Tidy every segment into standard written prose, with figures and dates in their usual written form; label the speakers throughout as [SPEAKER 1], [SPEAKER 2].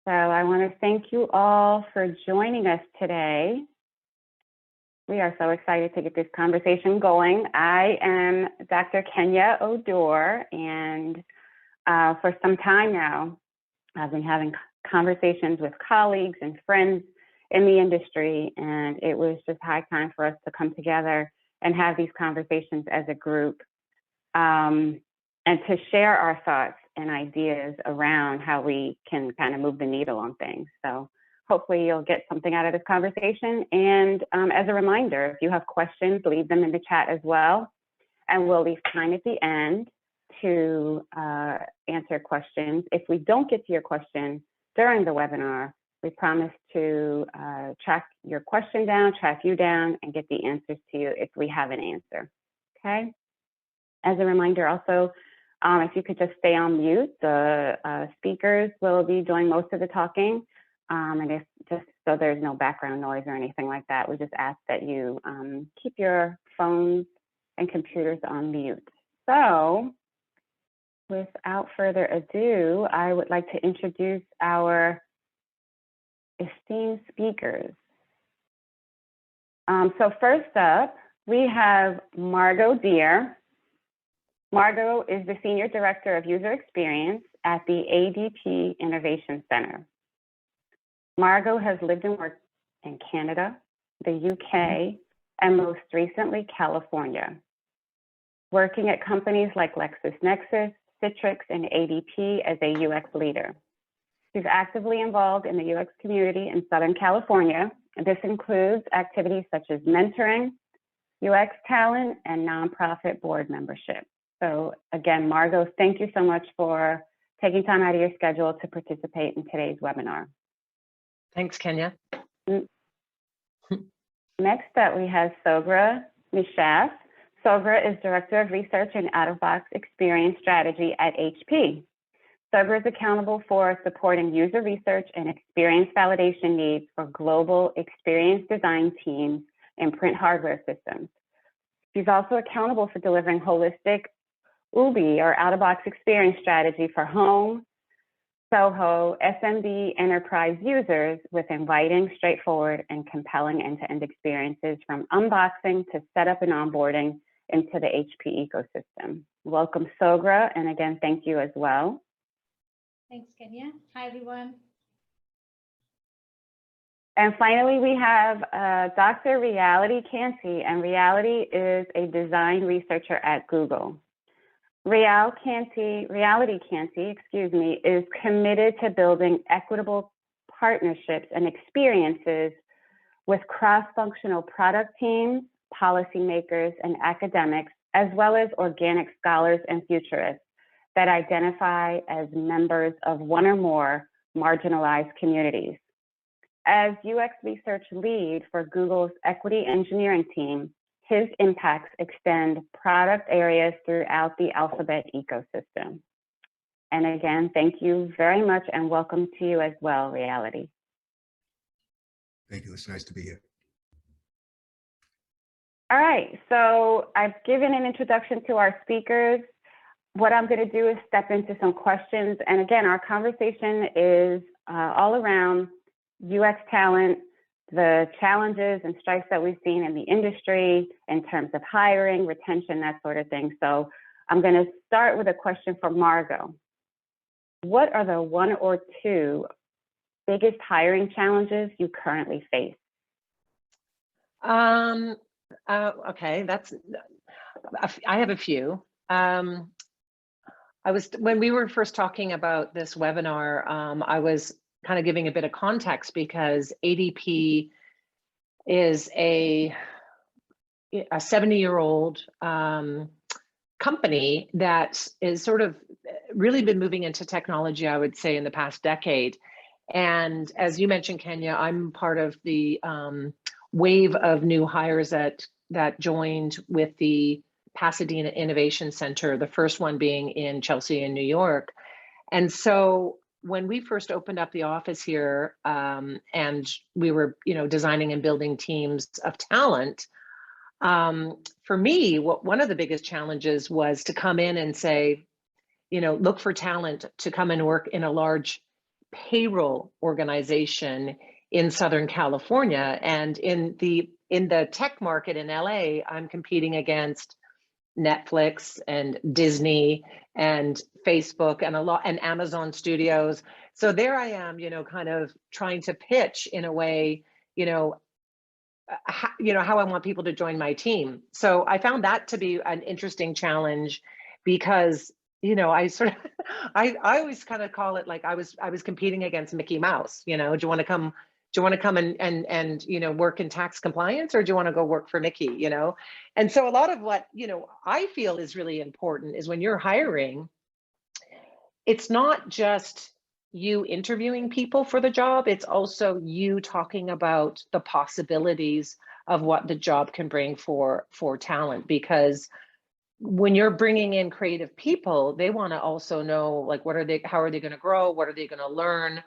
[SPEAKER 1] So I want to thank you all for joining us today. We are so excited to get this conversation going. I am Dr. Kenya Odor, and for some time now, I've been having conversations with colleagues and friends in the industry, and it was just high time for us to come together and have these conversations as a group, and to share our thoughts and ideas around how we can kind of move the needle on things. So hopefully you'll get something out of this conversation. And as a reminder, if you have questions, leave them in the chat as well. And we'll leave time at the end to answer questions. If we don't get to your question during the webinar, we promise to track your question down, track you down, and get the answers to you if we have an answer, okay? As a reminder also, if you could just stay on mute, the speakers will be doing most of the talking. And if just so there's no background noise or anything like that, we just ask that you keep your phones and computers on mute. So without further ado, I would like to introduce our esteemed speakers. So first up, we have Margot Deer. Margot is the Senior Director of User Experience at the ADP Innovation Center. Margot has lived and worked in Canada, the UK, and most recently, California, working at companies like LexisNexis, Citrix, and ADP as a UX leader. She's actively involved in the UX community in Southern California, and this includes activities such as mentoring, UX talent, and nonprofit board membership. So again, Margot, thank you so much for taking time out of your schedule to participate in today's webinar.
[SPEAKER 2] Thanks, Kenya.
[SPEAKER 1] Next up, we have Sogra Mishaf. Sogra is Director of Research and Out-of-Box Experience Strategy at HP. Sogra is accountable for supporting user research and experience validation needs for global experience design teams and print hardware systems. She's also accountable for delivering holistic UBI, or out-of-box experience strategy for home, SOHO, SMB, enterprise users with inviting, straightforward, and compelling end-to-end experiences from unboxing to setup and onboarding into the HP ecosystem. Welcome, Sogra, and again, thank you as well.
[SPEAKER 3] Thanks, Kenya. Hi, everyone.
[SPEAKER 1] And finally, we have Dr. Reality Canty, and Reality is a design researcher at Google. Reality Canty, is committed to building equitable partnerships and experiences with cross-functional product teams, policymakers, and academics, as well as organic scholars and futurists that identify as members of one or more marginalized communities. As UX research lead for Google's equity engineering team, his impacts extend product areas throughout the Alphabet ecosystem. And again, thank you very much and welcome to you as well, Reality.
[SPEAKER 4] Thank you, it's nice to be here.
[SPEAKER 1] All right, so I've given an introduction to our speakers. What I'm going to do is step into some questions. And again, our conversation is all around UX talent, the challenges and strikes that we've seen in the industry in terms of hiring, retention, that sort of thing. So I'm going to start with a question for Margot. What are the one or two biggest hiring challenges you currently face?
[SPEAKER 2] Okay, I have a few. When we were first talking about this webinar, I was kind of giving a bit of context because ADP is a 70-year-old company that is sort of really been moving into technology, I would say, in the past decade. And as you mentioned, Kenya, I'm part of the wave of new hires that joined with the Pasadena Innovation Center, the first one being in Chelsea in New York. And so when we first opened up the office here and we were, designing and building teams of talent, for me, one of the biggest challenges was to come in and say, look for talent to come and work in a large payroll organization in Southern California. And in the tech market in LA, I'm competing against Netflix and Disney and Facebook and Amazon Studios. So there I am, kind of trying to pitch in a way, how I want people to join my team. So I found that to be an interesting challenge because, I sort of, I always kind of call it like I was competing against Mickey Mouse. Do you want to come? Do you want to come and work in tax compliance, or do you want to go work for Mickey? And so a lot of what I feel is really important is when you're hiring, it's not just you interviewing people for the job, it's also you talking about the possibilities of what the job can bring for talent. Because when you're bringing in creative people, they want to also know, like, how are they going to grow? What are they going to learn?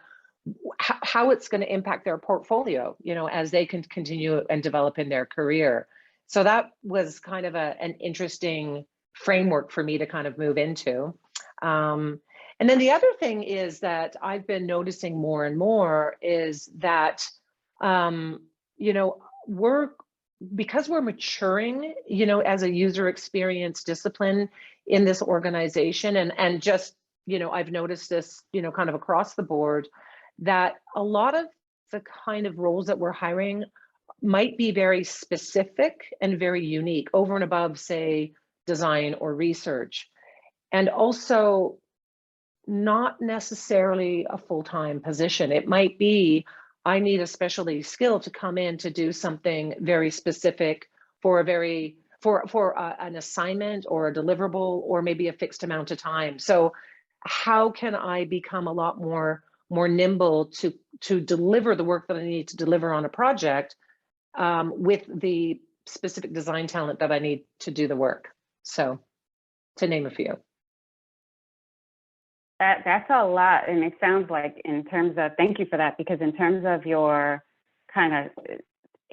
[SPEAKER 2] How it's going to impact their portfolio, as they can continue and develop in their career. So that was kind of an interesting framework for me to kind of move into. And then the other thing is that I've been noticing more and more is that, because we're maturing, as a user experience discipline in this organization, and just, I've noticed this, kind of across the board, that a lot of the kind of roles that we're hiring might be very specific and very unique over and above, say, design or research, and also not necessarily a full-time position. It might be, I need a specialty skill to come in to do something very specific for an assignment or a deliverable, or maybe a fixed amount of time. So how can I become a lot more nimble to deliver the work that I need to deliver on a project with the specific design talent that I need to do the work? So, to name a few.
[SPEAKER 1] That's a lot, and it sounds like, in terms of, thank you for that, because in terms of your kind of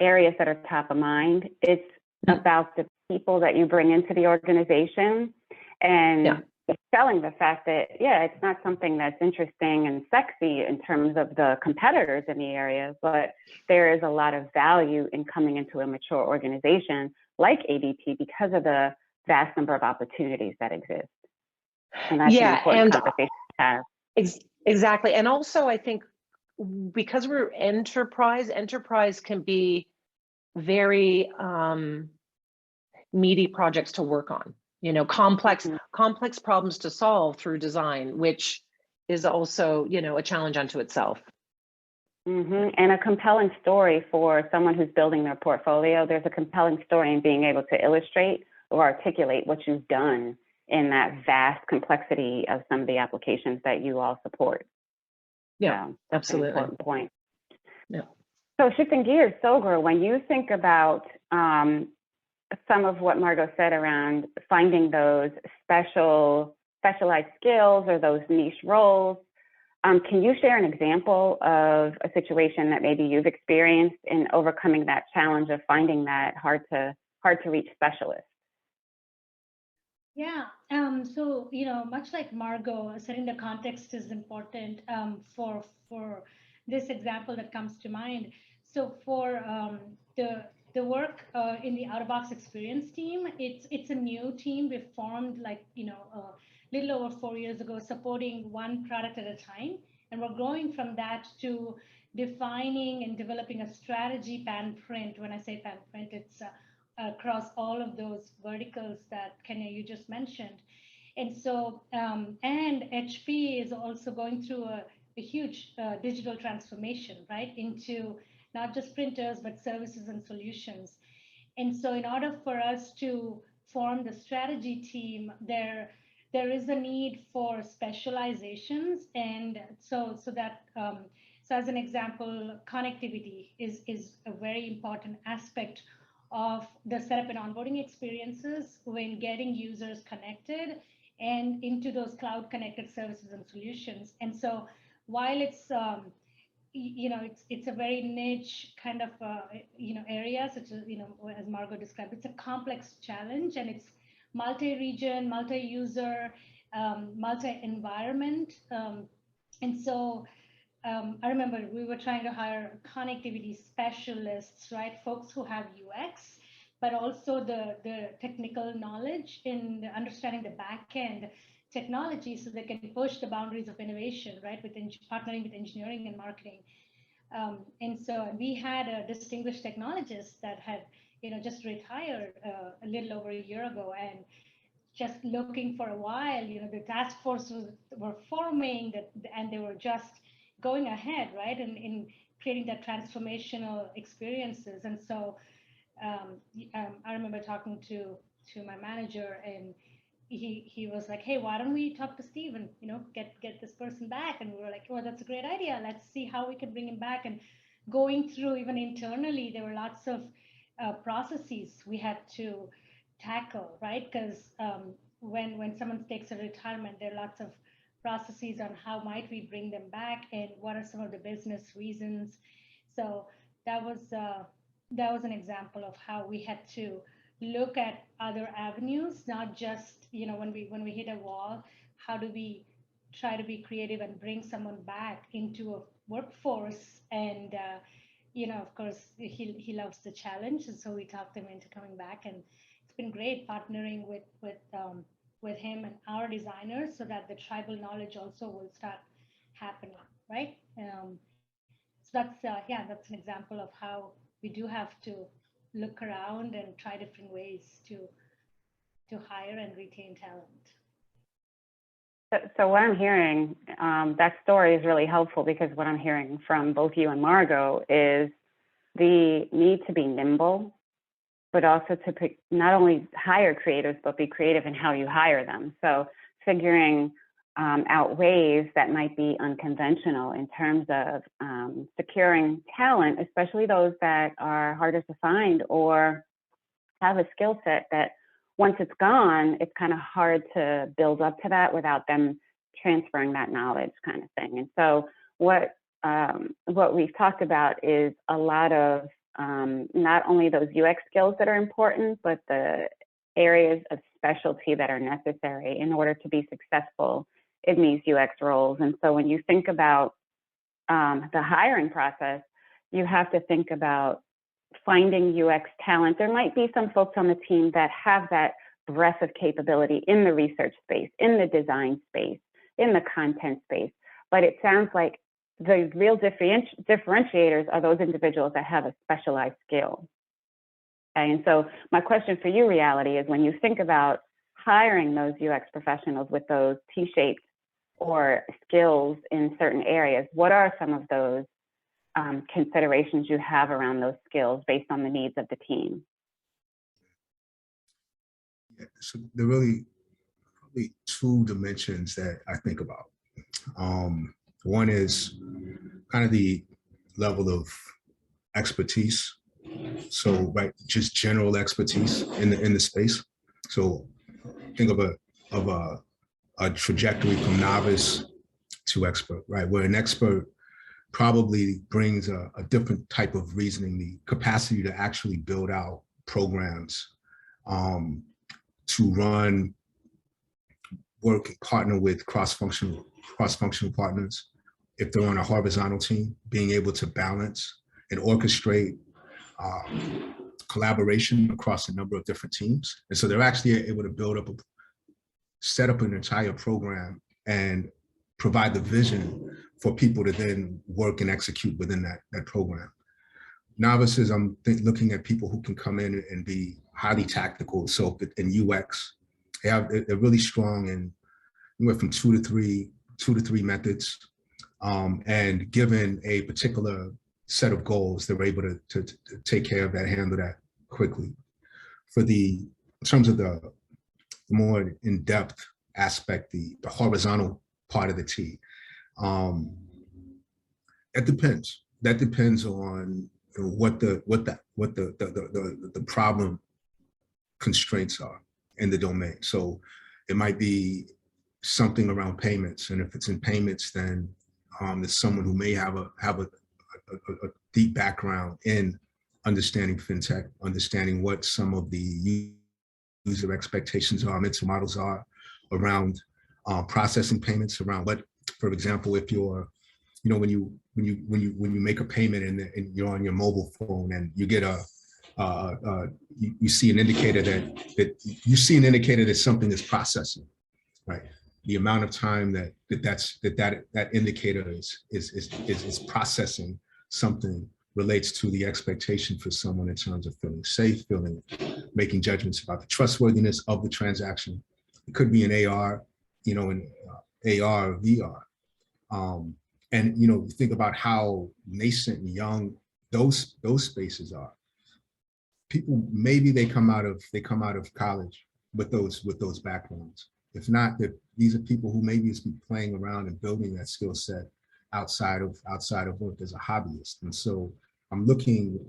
[SPEAKER 1] areas that are top of mind, it's about the people that you bring into the organization, and selling the fact that, it's not something that's interesting and sexy in terms of the competitors in the area, but there is a lot of value in coming into a mature organization like ADP because of the vast number of opportunities that exist. And that's an important conversation to have.
[SPEAKER 2] Exactly. And also, I think because we're enterprise can be very meaty projects to work on, complex problems to solve through design, which is also, a challenge unto itself.
[SPEAKER 1] And a compelling story for someone who's building their portfolio. There's a compelling story in being able to illustrate or articulate what you've done in that vast complexity of some of the applications that you all support.
[SPEAKER 2] Yeah,
[SPEAKER 1] so,
[SPEAKER 2] absolutely.
[SPEAKER 1] An important point.
[SPEAKER 2] Yeah.
[SPEAKER 1] So shifting gears, Sogra, when you think about some of what Margot said around finding those specialized skills or those niche roles, can you share an example of a situation that maybe you've experienced in overcoming that challenge of finding that hard to reach specialist?
[SPEAKER 3] Yeah, so, much like Margot, setting the context is important for this example that comes to mind. So for the work in the out-of-box experience team, it's a new team. We formed a little over 4 years ago, supporting one product at a time. And we're growing from that to defining and developing a strategy pan print. When I say pan print, it's across all of those verticals that Kenya, you just mentioned. And so, and HP is also going through a huge digital transformation, right, into not just printers, but services and solutions. And so in order for us to form the strategy team, there is a need for specializations. And so as an example, connectivity is a very important aspect of the setup and onboarding experiences when getting users connected and into those cloud connected services and solutions. And so while it's it's a very niche kind of area, such as as Margot described, it's a complex challenge, and it's multi-region, multi-user, multi-environment, and so I remember we were trying to hire connectivity specialists, right? Folks who have UX, but also the technical knowledge in understanding the back end technology so they can push the boundaries of innovation, right? With partnering with engineering and marketing. And so we had a distinguished technologist that had, just retired a little over a year ago, and just looking for a while, the task force were forming that, and they were just going ahead, right, in creating that transformational experiences. And so I remember talking to my manager, and he was like, hey, why don't we talk to Steve and get this person back? And we were like, oh, that's a great idea. Let's see how we can bring him back. And going through, even internally, there were lots of processes we had to tackle, right? Because when someone takes a retirement, there are lots of processes on how might we bring them back and what are some of the business reasons. So that was an example of how we had to look at other avenues, not just when we hit a wall, how do we try to be creative and bring someone back into a workforce. And of course he loves the challenge, and so we talked him into coming back, and it's been great partnering with him and our designers so that the tribal knowledge also will start happening, right? So that's an example of how we do have to look around and try different ways to hire and retain talent.
[SPEAKER 1] So what I'm hearing, that story is really helpful, because what I'm hearing from both you and Margot is the need to be nimble, but also to not only hire creatives, but be creative in how you hire them. So figuring out ways that might be unconventional in terms of securing talent, especially those that are harder to find or have a skill set that once it's gone, it's kind of hard to build up to that without them transferring that knowledge, kind of thing. And so what we've talked about is a lot of not only those UX skills that are important, but the areas of specialty that are necessary in order to be successful in these UX roles. And so when you think about the hiring process, you have to think about finding UX talent. There might be some folks on the team that have that breadth of capability in the research space, in the design space, in the content space, but it sounds like the real differentiators are those individuals that have a specialized skill. And so my question for you, Reality, is when you think about hiring those UX professionals with those T-shaped or skills in certain areas, what are some of those considerations you have around those skills based on the needs of the team?
[SPEAKER 4] Yeah, so there are really probably two dimensions that I think about. One is kind of the level of expertise. So, right, just general expertise in the space. So think of a trajectory from novice to expert, right? Where an expert probably brings a different type of reasoning, the capacity to actually build out programs, to run, work, partner with cross-functional partners. If they're on a horizontal team, being able to balance and orchestrate collaboration across a number of different teams. And so they're actually able to set up an entire program and provide the vision for people to then work and execute within that program. Novices, I'm looking at people who can come in and be highly tactical. So in UX, they're really strong in anywhere from two to three methods. And given a particular set of goals, they're able to take care of that, handle that quickly. In terms of the more in-depth aspect, the horizontal part of the T, it depends. That depends on what the problem constraints are in the domain. So it might be something around payments, and if it's in payments, then there's someone who may have a deep background in understanding fintech, understanding what some of the user expectations are, mental models are around processing payments, around what, for example, if you're when you make a payment and you're on your mobile phone and you get you see an indicator that something is processing, right? The amount of time that indicator is processing something relates to the expectation for someone in terms of feeling safe, making judgments about the trustworthiness of the transaction. It could be an AR, in AR or VR. And think about how nascent and young those spaces are. People, maybe they come out of college with those backgrounds. If not, these are people who maybe is playing around and building that skill set outside of work as a hobbyist. And so I'm looking,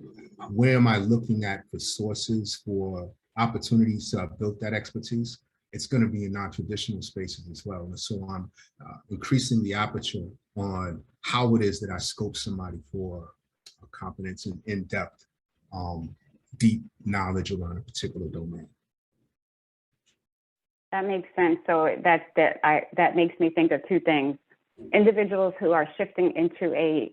[SPEAKER 4] where am I looking at for sources, for opportunities to have built that expertise? It's going to be in non-traditional spaces as well. And so I'm increasing the aperture on how it is that I scope somebody for a competence and in-depth, deep knowledge around a particular domain.
[SPEAKER 1] That makes sense. So that makes me think of two things. Individuals who are shifting into a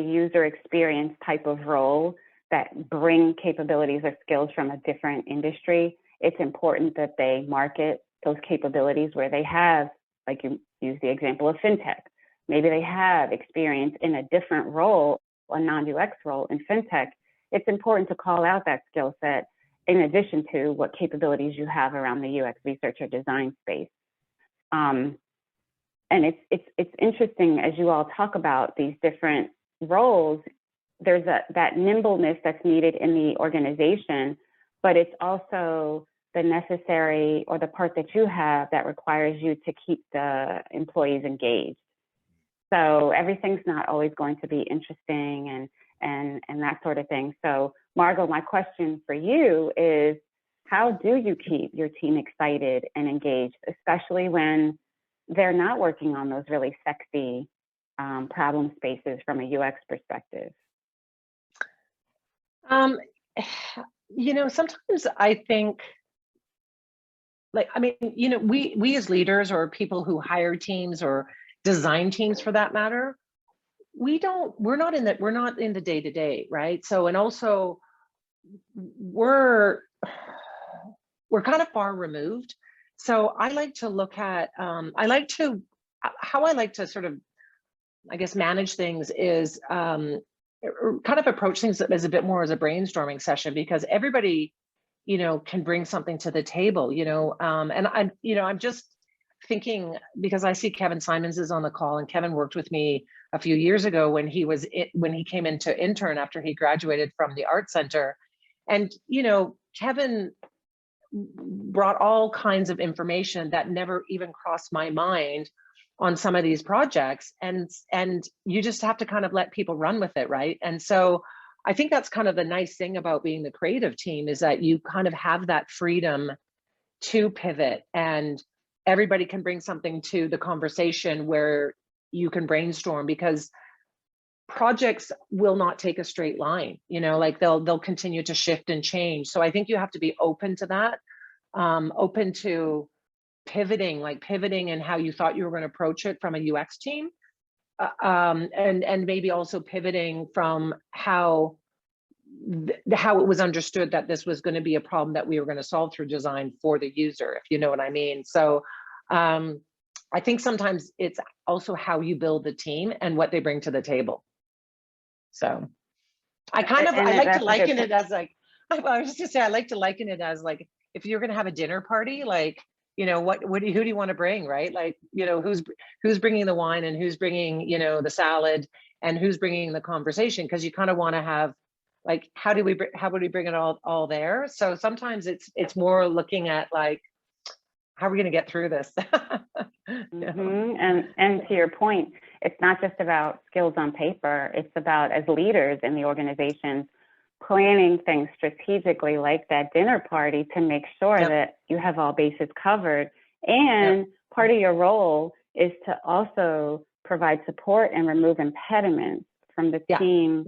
[SPEAKER 1] user experience type of role that bring capabilities or skills from a different industry. It's important that they market those capabilities where they have, like you use the example of fintech. Maybe they have experience in a different role, a non-UX role in fintech. It's important to call out that skill set in addition to what capabilities you have around the UX research or design space. And it's interesting as you all talk about these different roles, there's that nimbleness that's needed in the organization, but it's also the necessary or the part that you have that requires you to keep the employees engaged. So everything's not always going to be interesting and that sort of thing. So Margot, my question for you is, how do you keep your team excited and engaged, especially when they're not working on those really sexy problem spaces from a UX perspective?
[SPEAKER 2] Sometimes I think, we as leaders or people who hire teams or design teams for that matter, we're not in the day-to-day, right? So, and also we're kind of far removed. So I like to look at, how I like to sort of, I guess, manage things is kind of approach things as a bit more as a brainstorming session, because everybody, can bring something to the table, and I'm just thinking, because I see Kevin Simons is on the call, and Kevin worked with me a few years ago when he came into intern after he graduated from the Art Center. And, Kevin brought all kinds of information that never even crossed my mind on some of these projects. And you just have to kind of let people run with it, right? And so I think that's kind of the nice thing about being the creative team, is that you kind of have that freedom to pivot, and everybody can bring something to the conversation where you can brainstorm, because projects will not take a straight line, like they'll continue to shift and change. So I think you have to be open to that, open to pivoting in how you thought you were going to approach it from a UX team, and maybe also pivoting from how it was understood that this was going to be a problem that we were going to solve through design for the user, if you know what I mean. So I think sometimes it's also how you build the team and what they bring to the table. So I like to liken it as like, I was just gonna say, I like to liken it as like, if you're going to have a dinner party, like, who do you want to bring, right? Like, who's bringing the wine, and who's bringing, the salad, and who's bringing the conversation, because you kind of want to have, like, how would we bring it all there? So sometimes it's more looking at like, how are we going to get through this?
[SPEAKER 1] And to your point, it's not just about skills on paper. It's about, as leaders in the organizations, planning things strategically, like that dinner party, to make sure that you have all bases covered. And part of your role is to also provide support and remove impediments from the team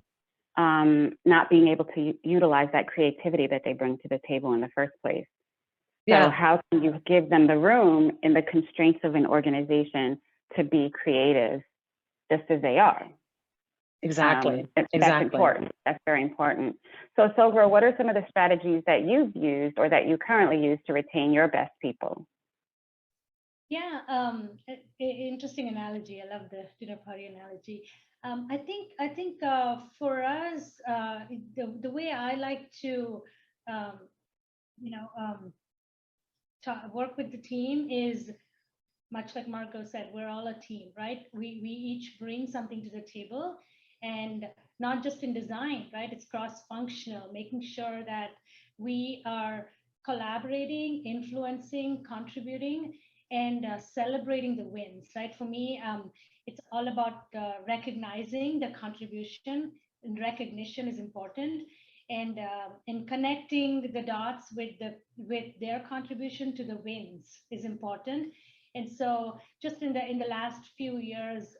[SPEAKER 1] not being able to utilize that creativity that they bring to the table in the first place. So how can you give them the room in the constraints of an organization to be creative? just as they are.
[SPEAKER 2] Exactly.
[SPEAKER 1] That's
[SPEAKER 2] Exactly.
[SPEAKER 1] important. That's very important. So Sogra, what are some of the strategies that you've used or that you currently use to retain your best people?
[SPEAKER 3] Yeah, interesting analogy. I love the dinner party analogy. I think for us, the way I like to, um, you know, work with the team is much like Margot said, we're all a team, right? We each bring something to the table, and not just in design, right? It's cross-functional, making sure that we are collaborating, influencing, contributing, and celebrating the wins, right? For me, it's all about recognizing the contribution, and recognition is important, and connecting the dots with their contribution to the wins is important. And so just in the last few years,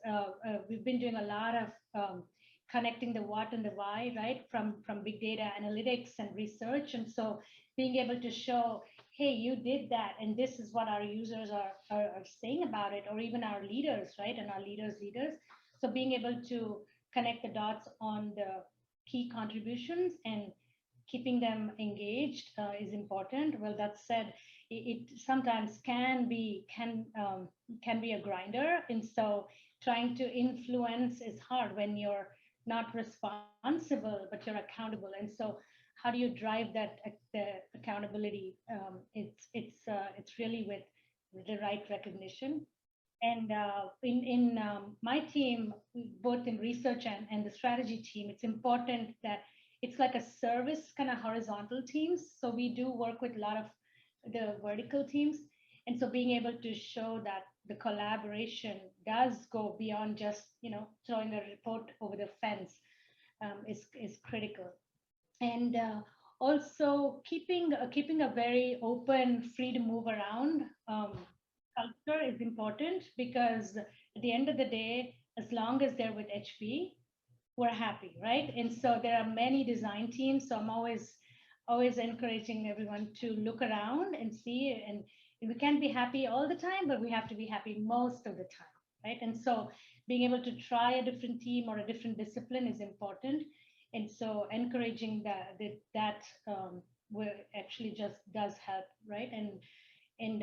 [SPEAKER 3] we've been doing a lot of connecting the what and the why, right? From big data analytics and research. And so being able to show, hey, you did that, and this is what our users are saying about it, or even our leaders, right? And our leaders. So being able to connect the dots on the key contributions and keeping them engaged is important. Well, that said, it sometimes can be a grinder, and so trying to influence is hard when you're not responsible but you're accountable. And so how do you drive that the accountability? It's really with the right recognition. And in my team, both in research and the strategy team, it's important that it's like a service kind of horizontal teams. So we do work with a lot of the vertical teams. And so being able to show that the collaboration does go beyond just, throwing a report over the fence is critical. And also keeping a very open, free to move around culture is important, because at the end of the day, as long as they're with HP, we're happy, right? And so there are many design teams. So I'm always encouraging everyone to look around and see, and we can't be happy all the time, but we have to be happy most of the time, right? And so being able to try a different team or a different discipline is important. And so encouraging that will actually just does help, right? And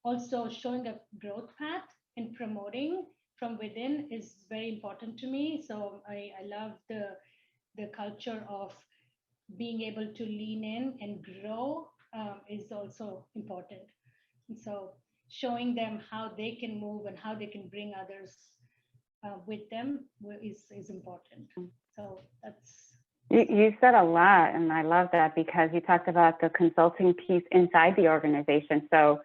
[SPEAKER 3] also showing a growth path and promoting from within is very important to me. So I love the culture of being able to lean in and grow is also important. And so showing them how they can move and how they can bring others with them is important. So that's.
[SPEAKER 1] You said a lot, and I love that, because you talked about the consulting piece inside the organization. So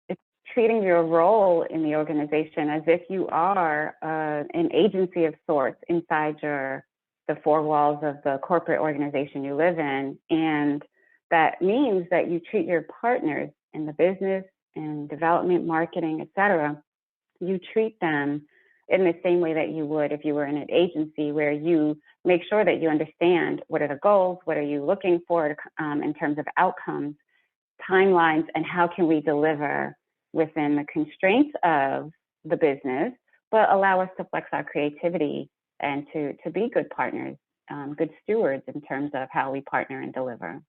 [SPEAKER 1] it's treating your role in the organization as if you are an agency of sorts inside the four walls of the corporate organization you live in. And that means that you treat your partners in the business and development, marketing, et cetera, you treat them in the same way that you would if you were in an agency, where you make sure that you understand what are the goals, what are you looking for in terms of outcomes, timelines, and how can we deliver within the constraints of the business, but allow us to flex our creativity and to be good partners, good stewards in terms of how we partner and deliver.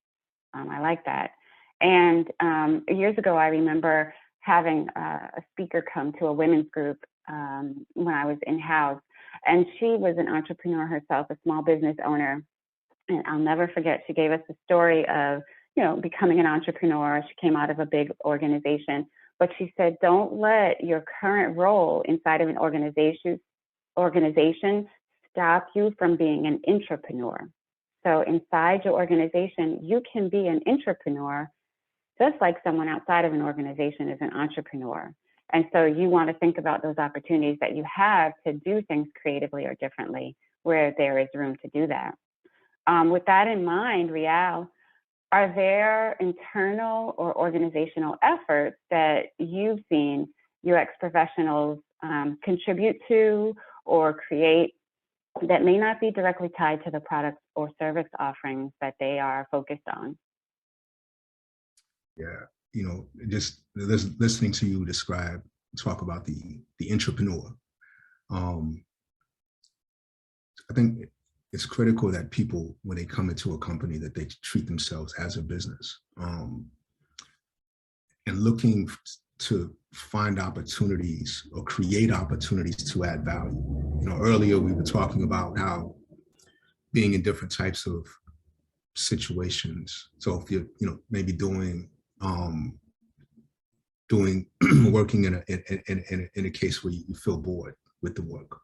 [SPEAKER 1] I like that. And years ago, I remember having a speaker come to a women's group when I was in-house, and she was an entrepreneur herself, a small business owner. And I'll never forget, she gave us the story of, becoming an entrepreneur. She came out of a big organization, but she said, don't let your current role inside of an organization stop you from being an intrapreneur. So inside your organization, you can be an intrapreneur, just like someone outside of an organization is an entrepreneur. And so you want to think about those opportunities that you have to do things creatively or differently where there is room to do that. With that in mind, Rial, are there internal or organizational efforts that you've seen UX professionals contribute to or create that may not be directly tied to the products or service offerings that they are focused on?
[SPEAKER 4] Yeah, just listening to you talk about the entrepreneur. I think it's critical that people, when they come into a company, that they treat themselves as a business, and looking to find opportunities or create opportunities to add value. Earlier we were talking about how being in different types of situations. So if you're, maybe doing working in a case where you feel bored with the work.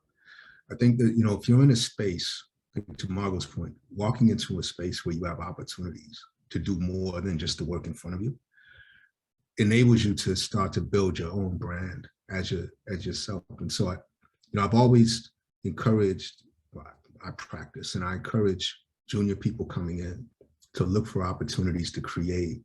[SPEAKER 4] I think that, if you're in a space, to Margot's point, walking into a space where you have opportunities to do more than just the work in front of you, enables you to start to build your own brand as yourself. And so I've always encouraged, I practice and I encourage junior people coming in to look for opportunities to create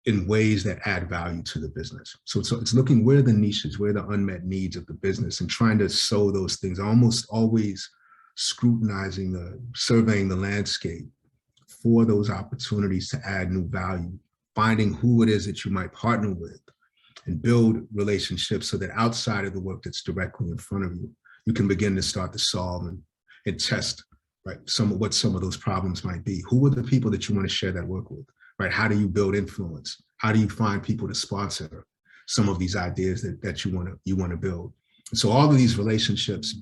[SPEAKER 4] in ways that add value to the business. So it's looking where the niches, where the unmet needs of the business, and trying to sow those things, almost always scrutinizing surveying the landscape for those opportunities to add new value, finding who it is that you might partner with and build relationships so that outside of the work that's directly in front of you, you can begin to start to solve and test, right, what some of those problems might be. Who are the people that you want to share that work with, right? How do you build influence? How do you find people to sponsor some of these ideas that you want to build? And so all of these relationships,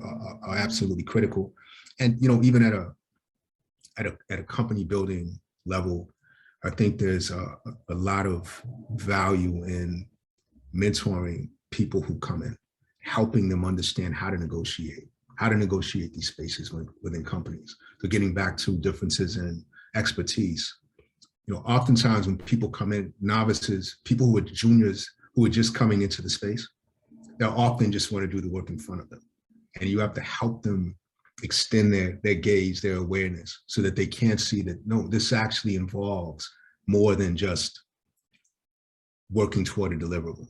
[SPEAKER 4] are absolutely critical. And, even at a company building level, I think there's a lot of value in mentoring people who come in, helping them understand how to negotiate these spaces within companies. So getting back to differences in expertise, oftentimes when people come in, novices, people who are juniors, who are just coming into the space, they'll often just want to do the work in front of them. And you have to help them extend their gaze, their awareness, so that they can see that, no, this actually involves more than just working toward a deliverable,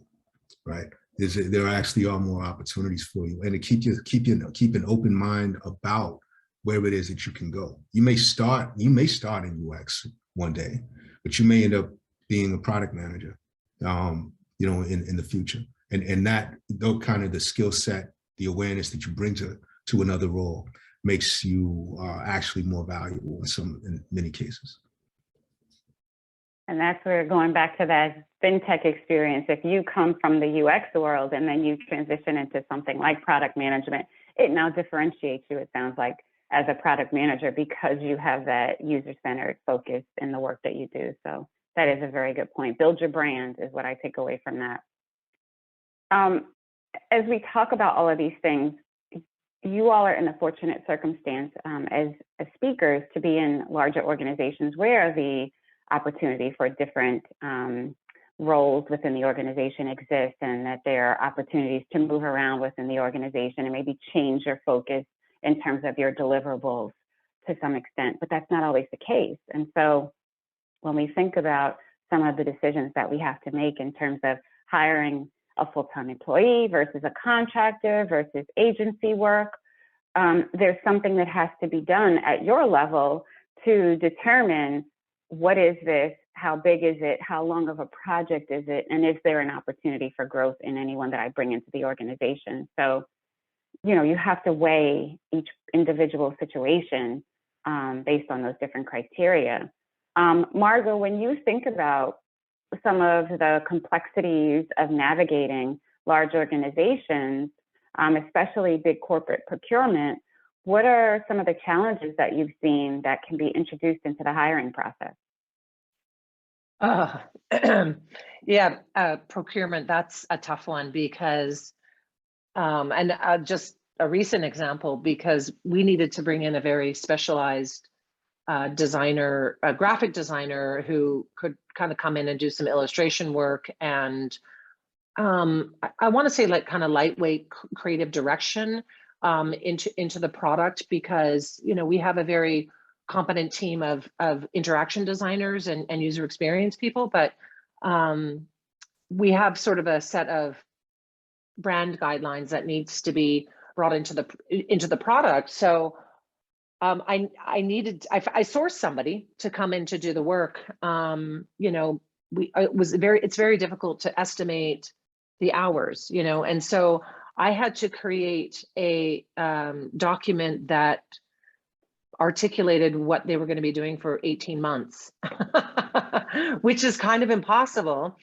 [SPEAKER 4] right? There actually are more opportunities for you, and to keep an open mind about where it is that you can go. You may start in UX one day, but you may end up being a product manager, in the future. And that, though, kind of the skill set, the awareness that you bring to another role makes you actually more valuable in many cases.
[SPEAKER 1] And that's where, going back to that fintech experience, if you come from the UX world and then you transition into something like product management, it now differentiates you, it sounds like, as a product manager, because you have that user-centered focus in the work that you do. So that is a very good point. Build your brand is what I take away from that. As we talk about all of these things, you all are in a fortunate circumstance as speakers to be in larger organizations where the opportunity for different roles within the organization exists, and that there are opportunities to move around within the organization and maybe change your focus in terms of your deliverables to some extent, but that's not always the case. And so when we think about some of the decisions that we have to make in terms of hiring a full-time employee versus a contractor versus agency work, there's something that has to be done at your level to determine what is this, how big is it, how long of a project is it, and is there an opportunity for growth in anyone that I bring into the organization? So, you have to weigh each individual situation based on those different criteria. Margot, when you think about some of the complexities of navigating large organizations, especially big corporate procurement, what are some of the challenges that you've seen that can be introduced into the hiring process?
[SPEAKER 2] Procurement, that's a tough one because, just a recent example, because we needed to bring in a very specialized designer, a graphic designer who could kind of come in and do some illustration work and I want to say like kind of lightweight creative direction into the product, because we have a very competent team of interaction designers and user experience people, but we have sort of a set of brand guidelines that needs to be brought into the product. So I sourced somebody to come in to do the work. It's very difficult to estimate the hours, you know, and so I had to create a document that articulated what they were going to be doing for 18 months, which is kind of impossible,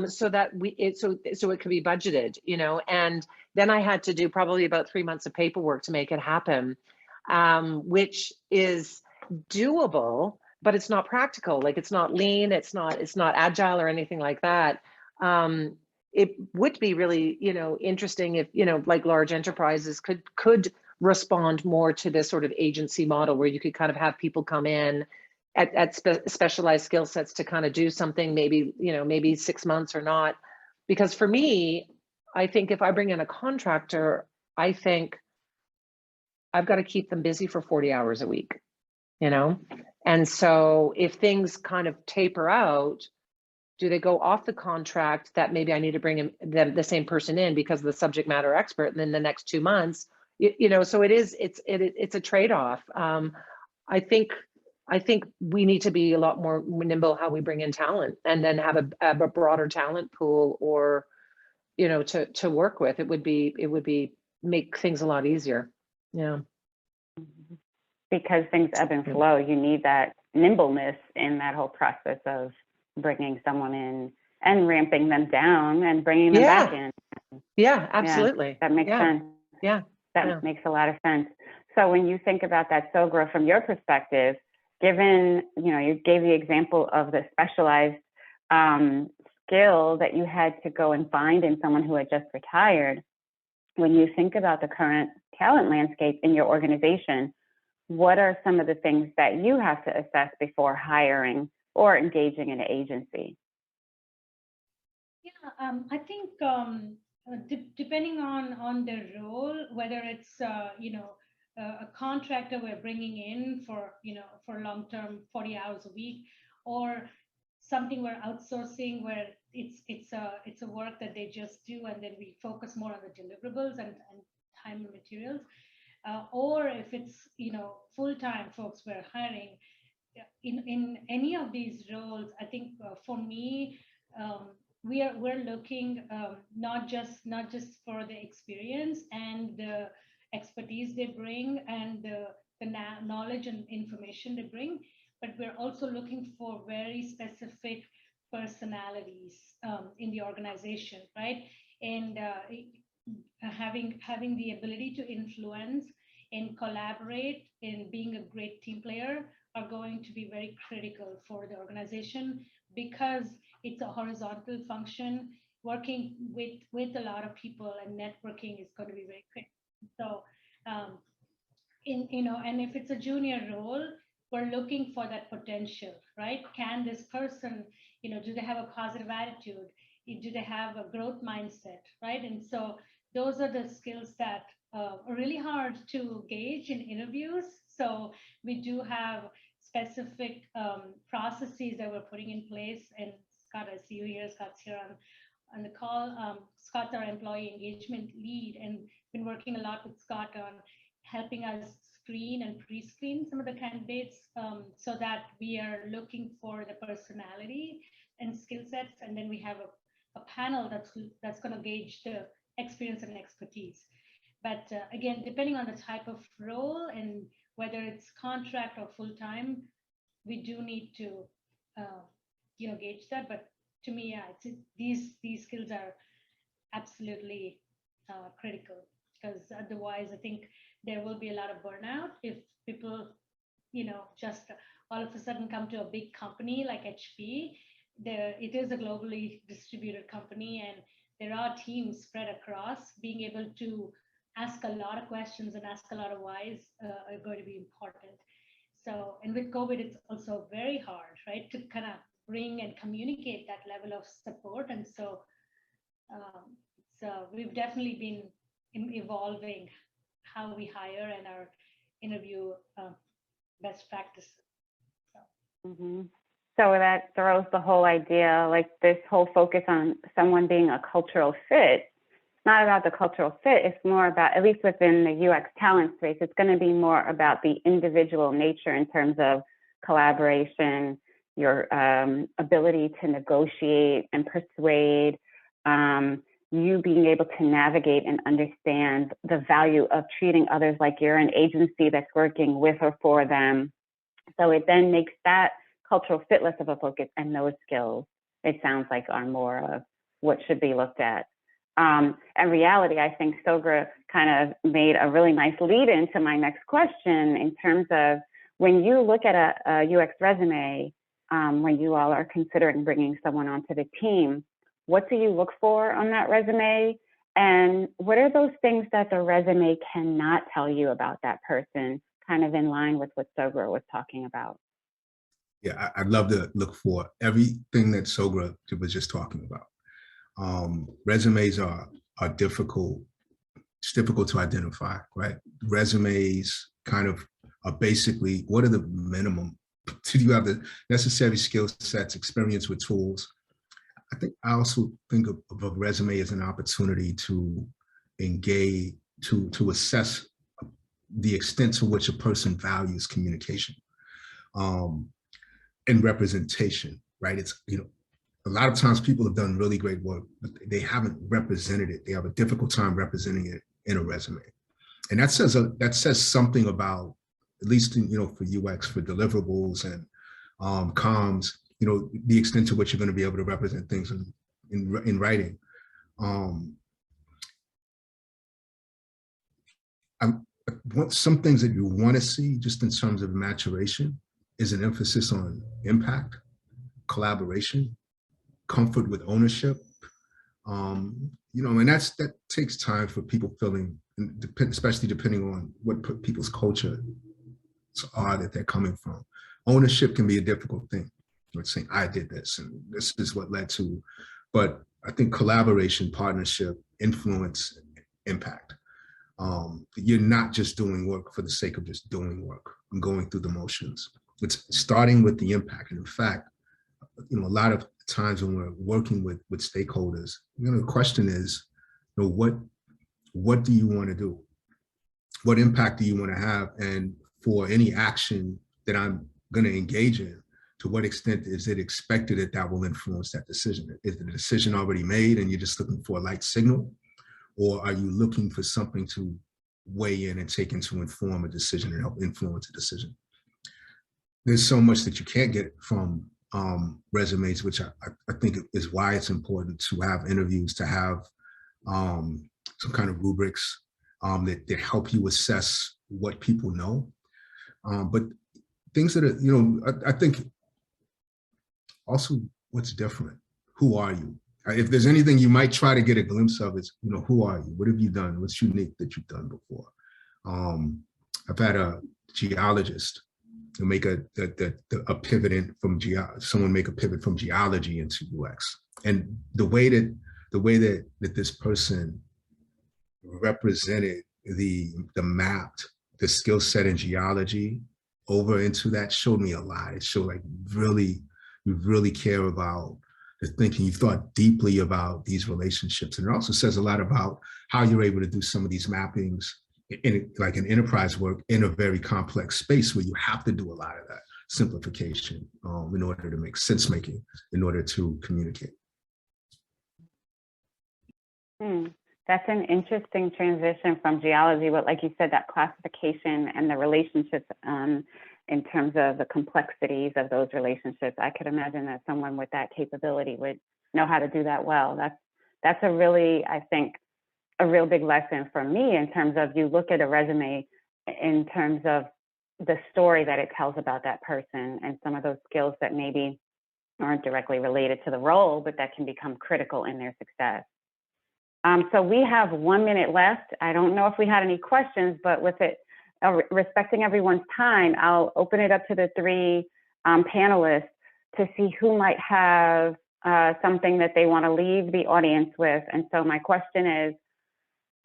[SPEAKER 2] so that so it could be budgeted, you know. And then I had to do probably about 3 months of paperwork to make it happen, which is doable, but it's not practical. Like, it's not lean, it's not agile or anything like that. It would be really, you know, interesting if, you know, like large enterprises could respond more to this sort of agency model, where you could kind of have people come in at specialized skill sets to kind of do something, maybe, you know, maybe 6 months or not. Because for me, I think if I bring in a contractor, I think I've got to keep them busy for 40 hours a week, you know? And so if things kind of taper out, do they go off the contract that maybe I need to bring the same person in because of the subject matter expert, and then the next 2 months, you know, so it's a trade-off. I think we need to be a lot more nimble how we bring in talent, and then have a broader talent pool, or, you know, to work with. It would be make things a lot easier. Yeah.
[SPEAKER 1] Because things ebb and flow, you need that nimbleness in that whole process of bringing someone in and ramping them down and bringing them back in.
[SPEAKER 2] Yeah, absolutely.
[SPEAKER 1] Yeah, that makes sense.
[SPEAKER 2] Yeah.
[SPEAKER 1] That makes a lot of sense. So when you think about that, Sogra, from your perspective, given, you know, you gave the example of the specialized skill that you had to go and find in someone who had just retired, when you think about the current talent landscape in your organization, what are some of the things that you have to assess before hiring or engaging an agency?
[SPEAKER 3] Yeah, I think depending on the role, whether it's you know, a contractor we're bringing in for, you know, for long-term 40 hours a week, or something we're outsourcing where it's a work that they just do, and then we focus more on the deliverables and time and materials, or if it's, you know, full-time folks we're hiring. In any of these roles, I think for me, we're looking not just for the experience and the expertise they bring and the knowledge and information they bring, but we're also looking for very specific personalities in the organization, right? And having the ability to influence and collaborate and being a great team player are going to be very critical for the organization, because it's a horizontal function. Working with a lot of people and networking is going to be very critical. So, you know, and if it's a junior role, we're looking for that potential, right? Can this person, you know, do they have a positive attitude? Do they have a growth mindset, right? And so those are the skills that are really hard to gauge in interviews. So we do have specific processes that we're putting in place. And Scott, I see you here. Scott's here on the call. Scott's our employee engagement lead, and been working a lot with Scott on helping us screen and pre-screen some of the candidates, so that we are looking for the personality and skill sets, and then we have a panel that's going to gauge the experience and expertise. But again, depending on the type of role and whether it's contract or full-time, we do need to you know, gauge that. But to me, yeah, these skills are absolutely critical, because otherwise I think there will be a lot of burnout if people, you know, just all of a sudden come to a big company like HP. It is a globally distributed company, and there are teams spread across. Being able to ask a lot of questions and ask a lot of whys are going to be important. So, and with COVID, it's also very hard, right, to kind of bring and communicate that level of support. And so we've definitely been evolving how we hire and our interview best practices.
[SPEAKER 1] So that throws the whole idea, like this whole focus on someone being a cultural fit. It's not about the cultural fit. It's more about, at least within the UX talent space, it's going to be more about the individual nature in terms of collaboration, your ability to negotiate and persuade, you being able to navigate and understand the value of treating others like you're an agency that's working with or for them. So it then makes that cultural fit less of a focus, and those skills, it sounds like, are more of what should be looked at. In reality, I think Sogra kind of made a really nice lead into my next question in terms of when you look at a UX resume, when you all are considering bringing someone onto the team, what do you look for on that resume? And what are those things that the resume cannot tell you about that person, kind of in line with what Sogra was talking about?
[SPEAKER 4] Yeah, I'd love to look for everything that Sogra was just talking about. Resumes are difficult. It's difficult to identify, right? Resumes kind of are basically, what are the minimum? Do you have the necessary skill sets, experience with tools? I also think of a resume as an opportunity to engage, to assess the extent to which a person values communication and representation, right? It's, a lot of times people have done really great work, but they haven't represented it. They have a difficult time representing it in a resume. And that says something about, at least for UX, for deliverables and comms, the extent to which you're going to be able to represent things in writing. I want some things that you want to see just in terms of maturation is an emphasis on impact, collaboration, comfort with ownership. And that takes time for people feeling, especially depending on what people's culture are that they're coming from. Ownership can be a difficult thing. Like saying, I did this and this is what led to, but I think collaboration, partnership, influence, impact. You're not just doing work for the sake of just doing work and going through the motions. It's starting with the impact. And in fact, a lot of times when we're working with stakeholders, the question is, what do you want to do? What impact do you want to have? And for any action that I'm going to engage in, to what extent is it expected that will influence that decision? Is the decision already made and you're just looking for a light signal? Or are you looking for something to weigh in and take in to inform a decision and help influence a decision? There's so much that you can't get from resumes, which I think is why it's important to have interviews, to have some kind of rubrics that help you assess what people know. But things that are, I think also what's different. Who are you? If there's anything you might try to get a glimpse of, is, who are you? What have you done? What's unique that you've done before? I've had a geologist to make a pivot someone make a pivot from geology into UX. And the way that this person represented the skill set in geology over into that showed me a lot. It showed like you really care about the thinking. You thought deeply about these relationships. And it also says a lot about how you're able to do some of these mappings in like an enterprise work in a very complex space where you have to do a lot of that simplification in order to make sense making, in order to communicate.
[SPEAKER 1] That's an interesting transition from geology, but like you said, that classification and the relationships in terms of the complexities of those relationships. I could imagine that someone with that capability would know how to do that well. That's a really, I think, a real big lesson for me in terms of, you look at a resume in terms of the story that it tells about that person and some of those skills that maybe aren't directly related to the role, but that can become critical in their success. So we have 1 minute left. I don't know if we had any questions, but with it, respecting everyone's time, I'll open it up to the three panelists to see who might have something that they want to leave the audience with. And so my question is,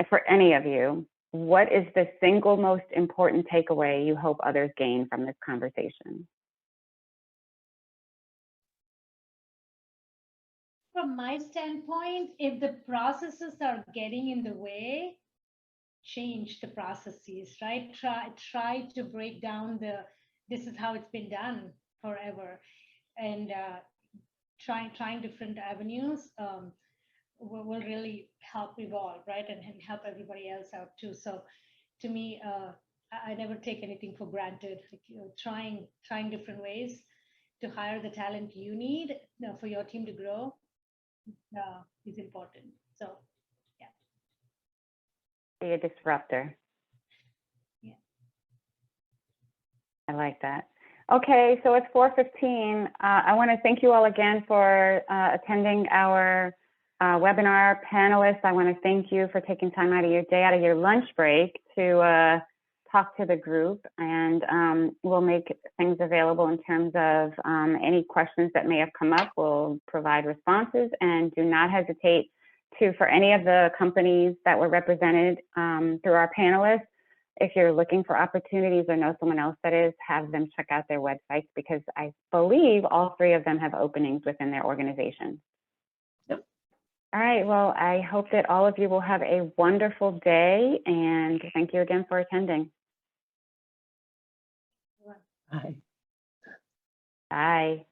[SPEAKER 1] for any of you, what is the single most important takeaway you hope others gain from this conversation?
[SPEAKER 3] From my standpoint, if the processes are getting in the way, change the processes, right? Try to break down this is how it's been done forever, and trying different avenues. will really help evolve, right? And help everybody else out too. So to me, I never take anything for granted. Like, trying different ways to hire the talent you need for your team to grow is important. So yeah.
[SPEAKER 1] Be a disruptor.
[SPEAKER 3] Yeah.
[SPEAKER 1] I like that. Okay, so it's 4:15. I want to thank you all again for attending our webinar. Panelists, I want to thank you for taking time out of your day, out of your lunch break to talk to the group, and we'll make things available in terms of any questions that may have come up. We'll provide responses, and do not hesitate to, for any of the companies that were represented through our panelists, if you're looking for opportunities or know someone else that is, have them check out their websites, because I believe all three of them have openings within their organizations.
[SPEAKER 2] Yep.
[SPEAKER 1] All right, well, I hope that all of you will have a wonderful day, and thank you again for attending.
[SPEAKER 2] Bye.
[SPEAKER 1] Bye.